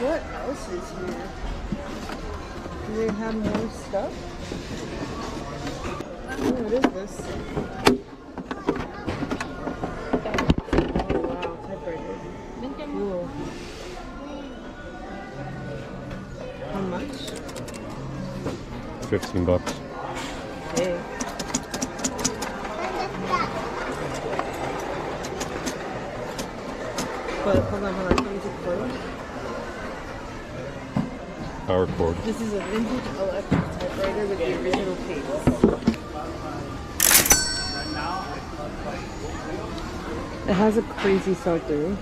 What else is here? Do they have more stuff? Oh, what is this? Oh wow, typewriter. Cool. How much? $15. Okay. But hold on, can you take a photo? Power cord. This is a vintage electric typewriter with the original case. It has a crazy sell-through.